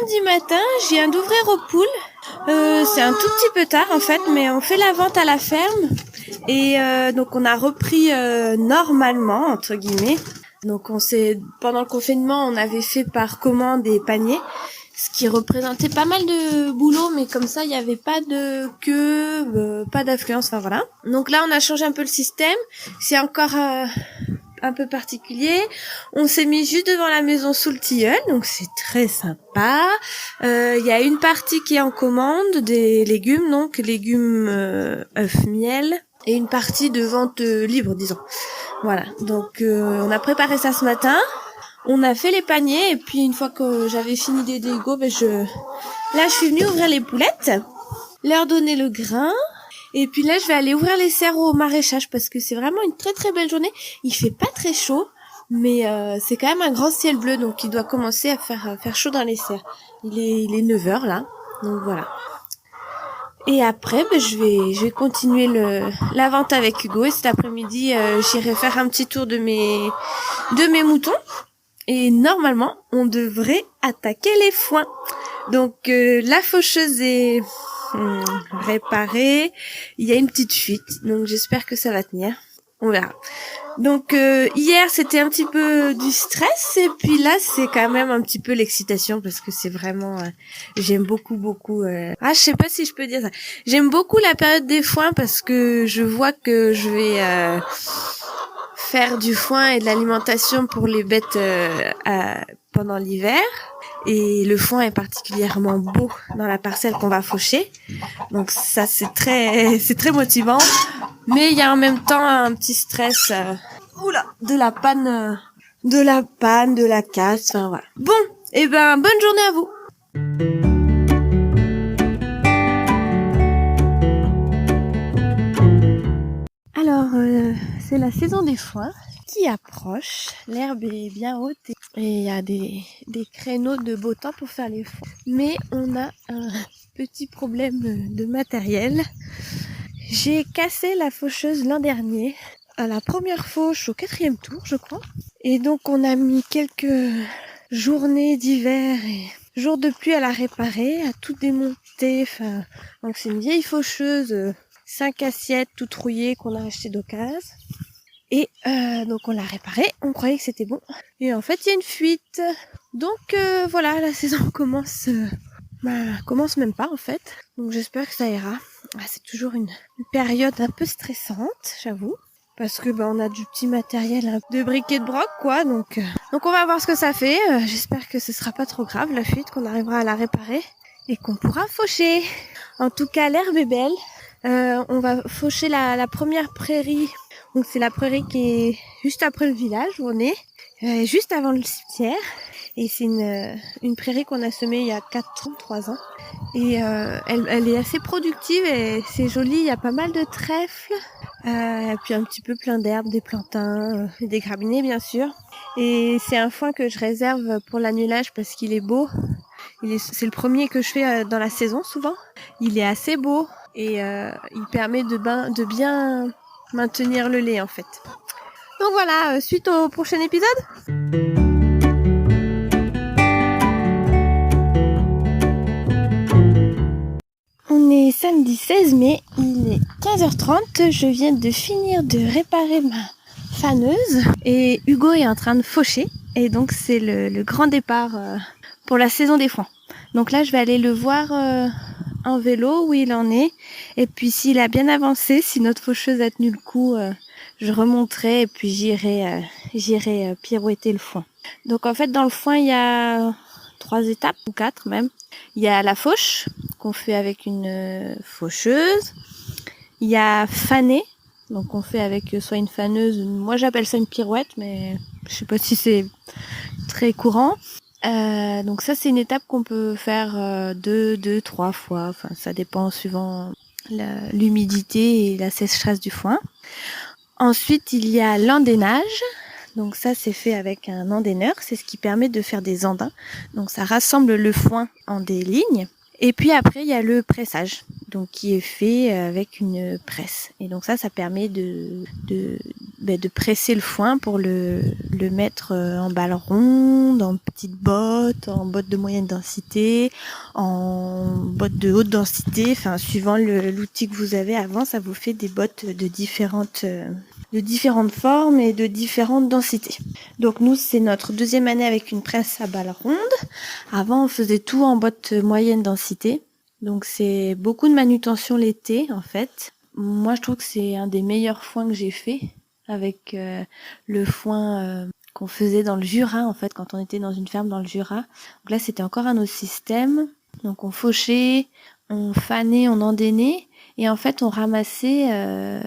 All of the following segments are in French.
lundi matin, je viens d'ouvrir aux poules. C'est un tout petit peu tard en fait, mais on fait la vente à la ferme. Et donc on a repris normalement, entre guillemets. Donc pendant le confinement, on avait fait par commande des paniers, ce qui représentait pas mal de boulot, mais comme ça, il n'y avait pas de queue, pas d'affluence, enfin voilà. Donc là, on a changé un peu le système. C'est encore un peu particulier. On s'est mis juste devant la maison sous le tilleul, donc c'est très sympa. Il y a une partie qui est en commande, des légumes, donc légumes, œufs, miel, et une partie de vente libre, disons. Voilà, donc on a préparé ça ce matin. On a fait les paniers et puis une fois que j'avais fini des Lego, là je suis venue ouvrir les poulettes, leur donner le grain. Et puis là, je vais aller ouvrir les serres au maraîchage parce que c'est vraiment une très très belle journée. Il fait pas très chaud, mais c'est quand même un grand ciel bleu, donc il doit commencer à faire chaud dans les serres. Il est 9h là, donc voilà. Et après, je vais continuer la vente avec Hugo. Et cet après-midi, j'irai faire un petit tour de mes moutons. Et normalement, on devrait attaquer les foins. Donc la faucheuse est réparée. Il y a une petite fuite, donc j'espère que ça va tenir. On verra. Donc hier c'était un petit peu du stress et puis là c'est quand même un petit peu l'excitation parce que c'est vraiment j'aime beaucoup je sais pas si je peux dire ça. J'aime beaucoup la période des foins parce que je vois que je vais faire du foin et de l'alimentation pour les bêtes pendant l'hiver. Et le foin est particulièrement beau dans la parcelle qu'on va faucher. Donc ça c'est très motivant. Mais il y a en même temps un petit stress de la panne, de la casse, enfin voilà. Bon, et bonne journée à vous. Alors c'est la saison des foins qui approche. L'herbe est bien haute et il y a des créneaux de beau temps pour faire les foins. Mais on a un petit problème de matériel. J'ai cassé la faucheuse l'an dernier, à la première fauche au 4e tour, je crois. Et donc on a mis quelques journées d'hiver et jours de pluie à la réparer, à tout démonter. Enfin, donc c'est une vieille faucheuse, 5 assiettes toutes rouillées qu'on a achetées d'occasion. Et donc on l'a réparée, on croyait que c'était bon. Et en fait il y a une fuite. Donc voilà, la saison commence même pas en fait. Donc j'espère que ça ira. C'est toujours une période un peu stressante, j'avoue. Parce que on a du petit matériel de briquet de broc quoi. Donc on va voir ce que ça fait. J'espère que ce sera pas trop grave la fuite, qu'on arrivera à la réparer. Et qu'on pourra faucher. En tout cas l'herbe est belle. On va faucher la première prairie. Donc c'est la prairie qui est juste après le village où on est. Juste avant le cimetière. Et c'est une prairie qu'on a semée il y a 3 ans. Et elle est assez productive et c'est joli, il y a pas mal de trèfles. Et puis un petit peu plein d'herbes, des plantains, des graminées bien sûr. Et c'est un foin que je réserve pour l'annulage parce qu'il est beau. C'est le premier que je fais dans la saison souvent. Il est assez beau et il permet de bien maintenir le lait en fait. Donc voilà, suite au prochain épisode. On est samedi 16 mai, il est 15h30, je viens de finir de réparer ma faneuse et Hugo est en train de faucher et donc c'est le grand départ pour la saison des foins. Donc là je vais aller le voir en vélo où il en est et puis s'il a bien avancé, si notre faucheuse a tenu le coup, je remonterai et puis j'irai pirouetter le foin. Donc en fait dans le foin il y a 3 étapes ou 4 même. Il y a la fauche qu'on fait avec une faucheuse. Il y a faner, donc on fait avec soit une faneuse, moi j'appelle ça une pirouette, mais je sais pas si c'est très courant. Donc ça c'est une étape qu'on peut faire 2-3 fois, enfin ça dépend suivant l'humidité et la sécheresse du foin. Ensuite il y a l'endénage. Donc ça c'est fait avec un endéneur, c'est ce qui permet de faire des andins. Donc ça rassemble le foin en des lignes. Et puis après il y a le pressage. donc qui est fait avec une presse. Et donc ça permet de presser le foin pour le mettre en balles rondes, en petites bottes, en bottes de moyenne densité, en bottes de haute densité, enfin suivant l'outil que vous avez avant, ça vous fait des bottes de différentes formes et de différentes densités. Donc nous, c'est notre deuxième année avec une presse à balles rondes. Avant, on faisait tout en bottes moyenne densité. Donc c'est beaucoup de manutention l'été en fait. Moi, je trouve que c'est un des meilleurs foins que j'ai fait avec le foin qu'on faisait dans le Jura en fait, quand on était dans une ferme dans le Jura. Donc là, c'était encore un autre système. Donc on fauchait, on fanait, on endainait et en fait, on ramassait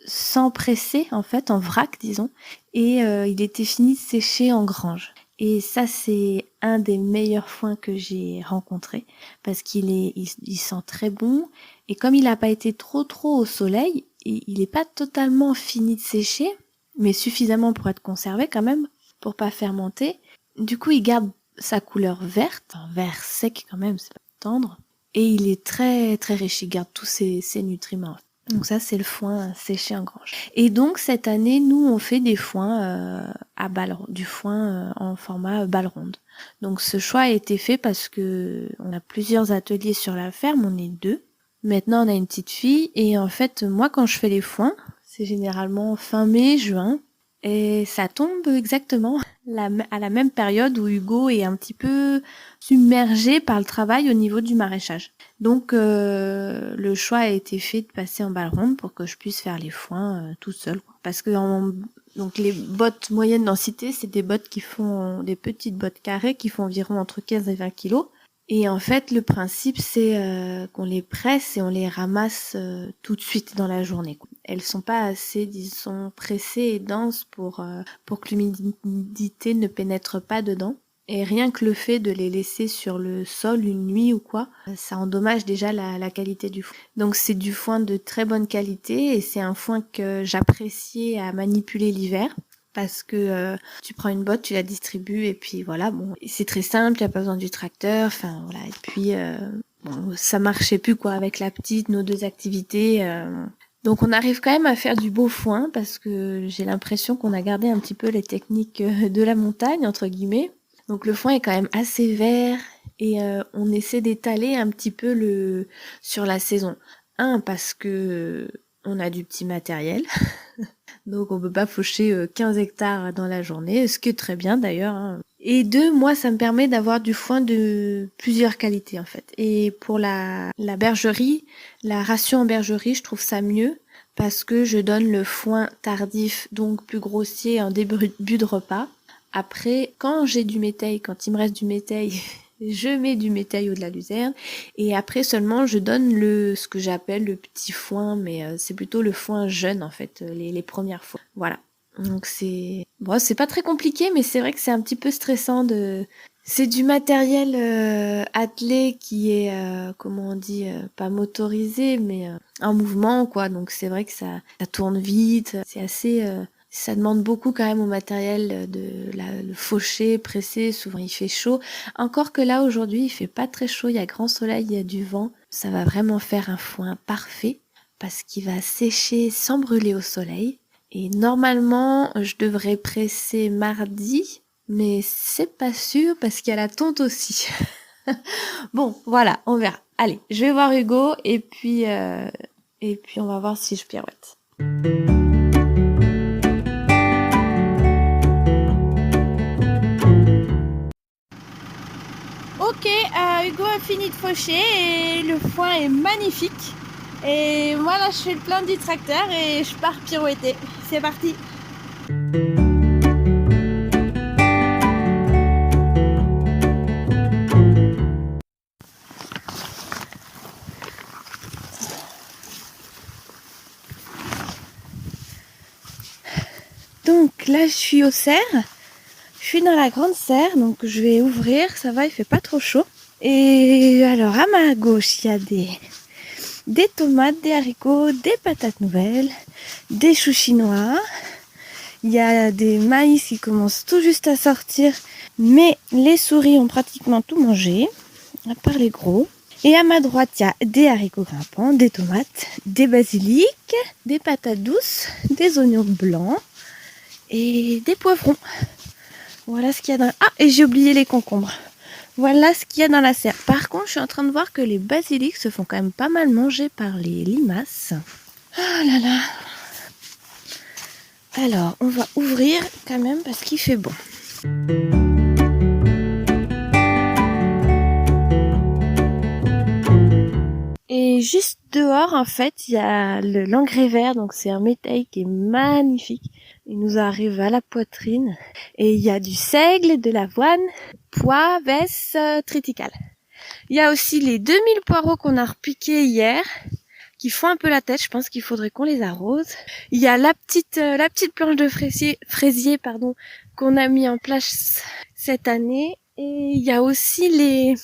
sans presser, en fait, en vrac, disons, et il était fini de sécher en grange. Et ça, c'est un des meilleurs foins que j'ai rencontré, parce il sent très bon, et comme il n'a pas été trop au soleil, il n'est pas totalement fini de sécher, mais suffisamment pour être conservé quand même, pour pas fermenter. Du coup, il garde sa couleur verte, un vert sec quand même, c'est pas tendre, et il est très riche, il garde tous ses nutriments. Donc ça, c'est le foin séché en grange. Et donc, cette année, nous, on fait des foins à balles, du foin en format balle ronde. Donc, ce choix a été fait parce que on a plusieurs ateliers sur la ferme, on est 2. Maintenant, on a une petite fille. Et en fait, moi, quand je fais les foins, c'est généralement fin mai, juin. Et ça tombe exactement à la même période où Hugo est un petit peu submergé par le travail au niveau du maraîchage. Donc le choix a été fait de passer en balle ronde pour que je puisse faire les foins tout seul. Parce que donc les bottes moyenne densité, c'est des bottes qui font des petites bottes carrées qui font environ entre 15 et 20 kilos. Et en fait, le principe, c'est qu'on les presse et on les ramasse tout de suite dans la journée. Elles sont pas assez, disons, pressées et denses pour que l'humidité ne pénètre pas dedans. Et rien que le fait de les laisser sur le sol une nuit ou quoi, ça endommage déjà la qualité du foin. Donc c'est du foin de très bonne qualité et c'est un foin que j'appréciais à manipuler l'hiver. Parce que tu prends une botte, tu la distribues et puis voilà, bon, c'est très simple, tu n'as pas besoin du tracteur, enfin voilà, et puis bon, ça marchait plus quoi avec la petite, nos 2 activités. Donc on arrive quand même à faire du beau foin parce que j'ai l'impression qu'on a gardé un petit peu les techniques de la montagne entre guillemets. Donc le foin est quand même assez vert et on essaie d'étaler un petit peu sur la saison. Parce que on a du petit matériel. Donc on peut pas faucher 15 hectares dans la journée, ce qui est très bien d'ailleurs. Hein. Et 2, moi ça me permet d'avoir du foin de plusieurs qualités en fait. Et pour la bergerie, la ration en bergerie, je trouve ça mieux parce que je donne le foin tardif, donc plus grossier en début de repas. Après, quand j'ai du métail, quand il me reste du métail, je mets du métail ou de la luzerne et après seulement je donne ce que j'appelle le petit foin, mais c'est plutôt le foin jeune en fait, les premières fois. Voilà. Donc c'est pas très compliqué, mais c'est vrai que c'est un petit peu stressant c'est du matériel attelé qui est comment on dit, pas motorisé mais en mouvement quoi. Donc c'est vrai que ça tourne vite, c'est assez ça demande beaucoup quand même au matériel le faucher, presser, souvent il fait chaud. Encore que là aujourd'hui il fait pas très chaud, il y a grand soleil, il y a du vent. Ça va vraiment faire un foin parfait parce qu'il va sécher sans brûler au soleil. Et normalement je devrais presser mardi, mais c'est pas sûr parce qu'il y a la tonte aussi. Bon voilà, on verra. Allez, je vais voir Hugo et puis on va voir si je pirouette. Ok, Hugo a fini de faucher et le foin est magnifique. Et moi là je fais le plein du tracteur et je pars pirouetter. C'est parti. Donc là je suis au cerf. Je suis dans la grande serre, donc je vais ouvrir, ça va, il fait pas trop chaud. Et alors à ma gauche, il y a des tomates, des haricots, des patates nouvelles, des choux chinois. Il y a des maïs qui commencent tout juste à sortir, mais les souris ont pratiquement tout mangé, à part les gros. Et à ma droite, il y a des haricots grimpants, des tomates, des basiliques, des patates douces, des oignons blancs et des poivrons. Voilà ce qu'il y a dans... Ah, et j'ai oublié les concombres. Voilà ce qu'il y a dans la serre. Par contre, je suis en train de voir que les basiliques se font quand même pas mal manger par les limaces. Oh là là. Alors, on va ouvrir quand même parce qu'il fait bon. Et juste dehors, en fait, il y a l'engrais vert, donc c'est un métail qui est magnifique. Il nous arrive à la poitrine. Et il y a du seigle, de l'avoine, pois, vesse, triticale. Il y a aussi les 2000 poireaux qu'on a repiqués hier, qui font un peu la tête. Je pense qu'il faudrait qu'on les arrose. Il y a la petite planche de fraisier, qu'on a mis en place cette année. Et il y a aussi les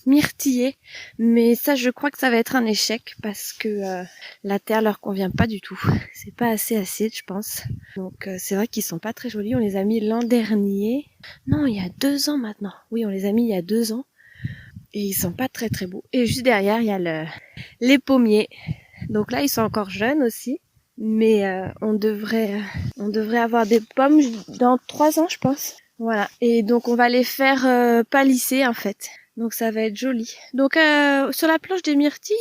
myrtillers, mais ça je crois que ça va être un échec parce que la terre leur convient pas du tout. C'est pas assez acide je pense. Donc c'est vrai qu'ils sont pas très jolis. On les a mis l'an dernier. Non, il y a 2 ans maintenant. Oui, on les a mis il y a 2 ans. Et ils sont pas très très beaux. Et juste derrière il y a les pommiers. Donc là ils sont encore jeunes aussi. Mais on devrait avoir des pommes dans 3 ans je pense. Voilà, et donc on va les faire palisser en fait. Donc ça va être joli. Donc sur la planche des myrtilles,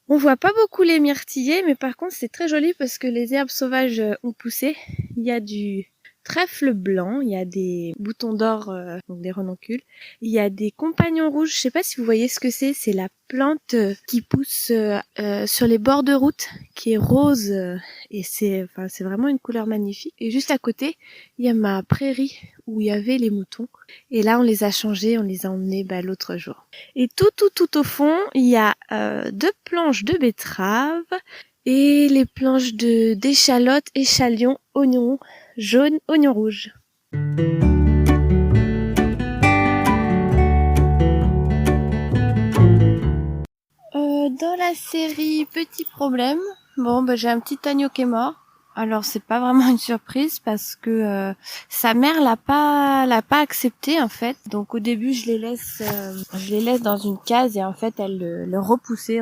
on voit pas beaucoup les myrtillers, mais par contre c'est très joli parce que les herbes sauvages ont poussé. Il y a du trèfle blanc, il y a des boutons d'or, donc des renoncules. Il y a des compagnons rouges, je sais pas si vous voyez ce que c'est la plante qui pousse sur les bords de route, qui est rose, et c'est vraiment une couleur magnifique. Et juste à côté, il y a ma prairie où il y avait les moutons. Et là, on les a changés, on les a emmenés l'autre jour. Et tout au fond, il y a 2 planches de betteraves et les planches d'échalotes, échalions, oignons jaunes, oignons rouges. Dans la série Petit problème, j'ai un petit agneau qui est mort. Alors c'est pas vraiment une surprise parce que sa mère l'a pas accepté en fait. Donc au début je les laisse dans une case et en fait elle le repoussait.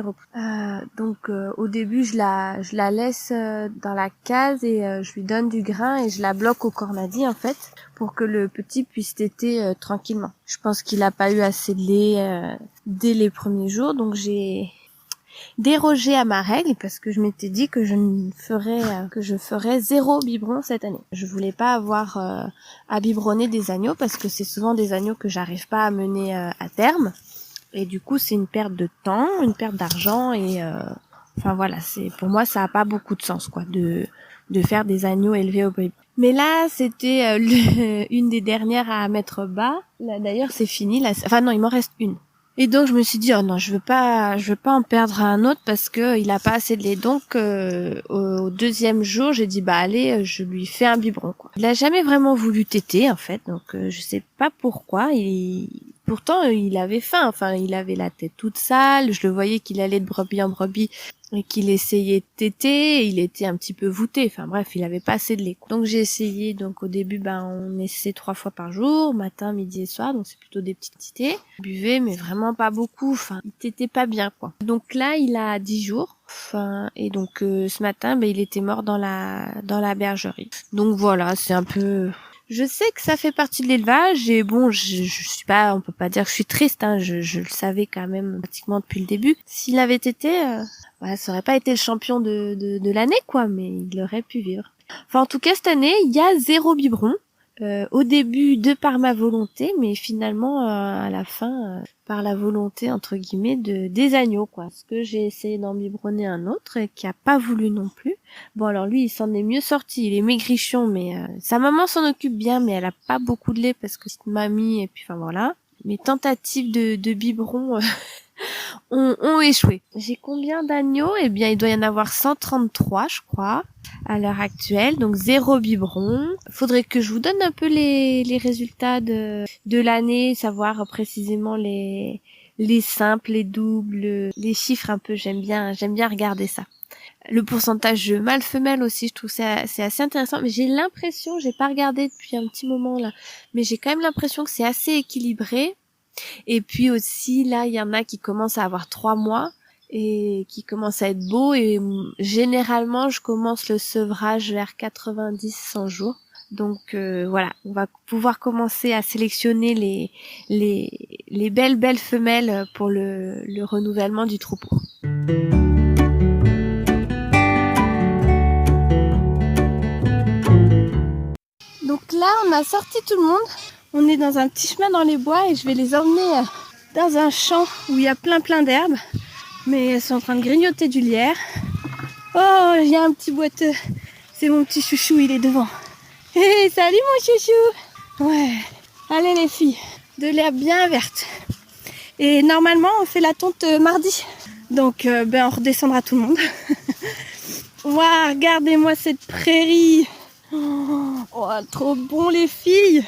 Donc au début je la laisse dans la case et je lui donne du grain et je la bloque au cornadi en fait pour que le petit puisse téter tranquillement. Je pense qu'il a pas eu assez de lait dès les premiers jours, donc j'ai dérogé à ma règle parce que je m'étais dit que je ferais 0 biberon cette année. Je voulais pas avoir à biberonner des agneaux parce que c'est souvent des agneaux que j'arrive pas à mener à terme et du coup c'est une perte de temps, une perte d'argent et pour moi ça a pas beaucoup de sens quoi de faire des agneaux élevés au prix. Mais là, c'était une des dernières à mettre bas. Là d'ailleurs, c'est fini non, il m'en reste une. Et donc je me suis dit oh non, je veux pas en perdre un autre parce que il a pas assez de lait. Donc au 2e jour, j'ai dit allez, je lui fais un biberon quoi. Il a jamais vraiment voulu téter en fait, donc je sais pas pourquoi. Pourtant il avait faim, il avait la tête toute sale, je le voyais qu'il allait de brebis en brebis et qu'il essayait de téter, il était un petit peu voûté, bref, il avait pas assez de lait. Donc j'ai essayé, donc au début on essaie 3 fois par jour, matin, midi et soir, donc c'est plutôt des petites quantités. Il buvait mais vraiment pas beaucoup, il tétait pas bien quoi. Donc là il a 10 jours, et donc ce matin il était mort dans la bergerie. Donc voilà, c'est un peu... Je sais que ça fait partie de l'élevage et je suis pas, on peut pas dire que je suis triste, je le savais quand même pratiquement depuis le début. S'il avait été, ça aurait pas été le champion de l'année quoi, mais il aurait pu vivre. En tout cas cette année, il y a 0 biberon. Au début de par ma volonté, mais finalement à la fin par la volonté entre guillemets des agneaux quoi. Parce que j'ai essayé d'en biberonner un autre et qui a pas voulu non plus. Bon alors lui il s'en est mieux sorti, il est maigrichon mais sa maman s'en occupe bien mais elle a pas beaucoup de lait parce que c'est une mamie et puis voilà. Mes tentatives de biberon ont échoué. J'ai combien d'agneaux? Eh bien, il doit y en avoir 133, je crois, à l'heure actuelle. Donc, 0 biberon. Faudrait que je vous donne un peu les résultats de l'année, savoir précisément les simples, les doubles, les chiffres un peu. J'aime bien regarder ça. Le pourcentage mâle-femelle aussi, je trouve ça c'est assez intéressant. Mais j'ai l'impression, j'ai pas regardé depuis un petit moment là, mais j'ai quand même l'impression que c'est assez équilibré. Et puis aussi, là, il y en a qui commencent à avoir 3 mois et qui commencent à être beaux. Et généralement, je commence le sevrage vers 90-100 jours. Donc voilà, on va pouvoir commencer à sélectionner les belles femelles pour le renouvellement du troupeau. Donc là, on a sorti tout le monde. On est dans un petit chemin dans les bois et je vais les emmener dans un champ où il y a plein d'herbes. Mais elles sont en train de grignoter du lierre. Oh, il y a un petit boiteux. C'est mon petit chouchou, il est devant. Hé, salut mon chouchou. Ouais, allez les filles, de l'herbe bien verte. Et normalement, on fait la tonte mardi. Donc, on redescendra tout le monde. Waouh, regardez-moi cette prairie. Oh, trop bon les filles.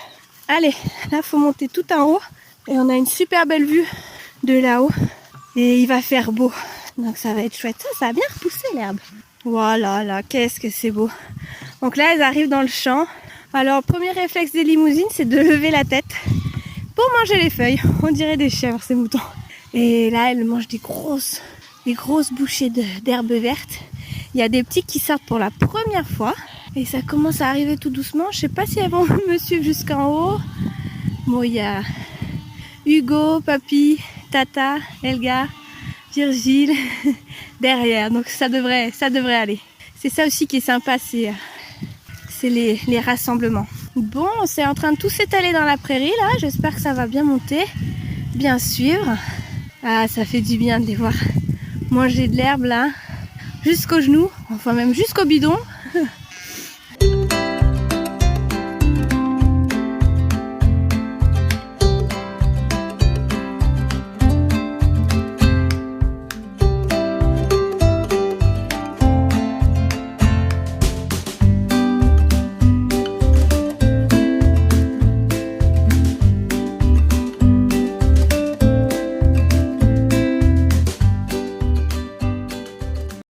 Allez, là, faut monter tout en haut. Et on a une super belle vue de là-haut. Et il va faire beau. Donc, ça va être chouette. Ça a bien repoussé l'herbe. Voilà, là, qu'est-ce que c'est beau. Donc là, elles arrivent dans le champ. Alors, premier réflexe des limousines, c'est de lever la tête pour manger les feuilles. On dirait des chèvres, ces moutons. Et là, elles mangent des grosses bouchées d'herbe verte. Il y a des petits qui sortent pour la première fois. Et ça commence à arriver tout doucement. Je sais pas si elles vont me suivre jusqu'en haut. Bon, il y a Hugo, Papy, Tata, Elga, Virgile derrière. Donc ça devrait aller. C'est ça aussi qui est sympa, c'est les rassemblements. Bon, c'est en train de tout s'étaler dans la prairie là. J'espère que ça va bien monter, bien suivre. Ah, ça fait du bien de les voir manger de l'herbe là, jusqu'aux genoux, enfin même jusqu'au bidon.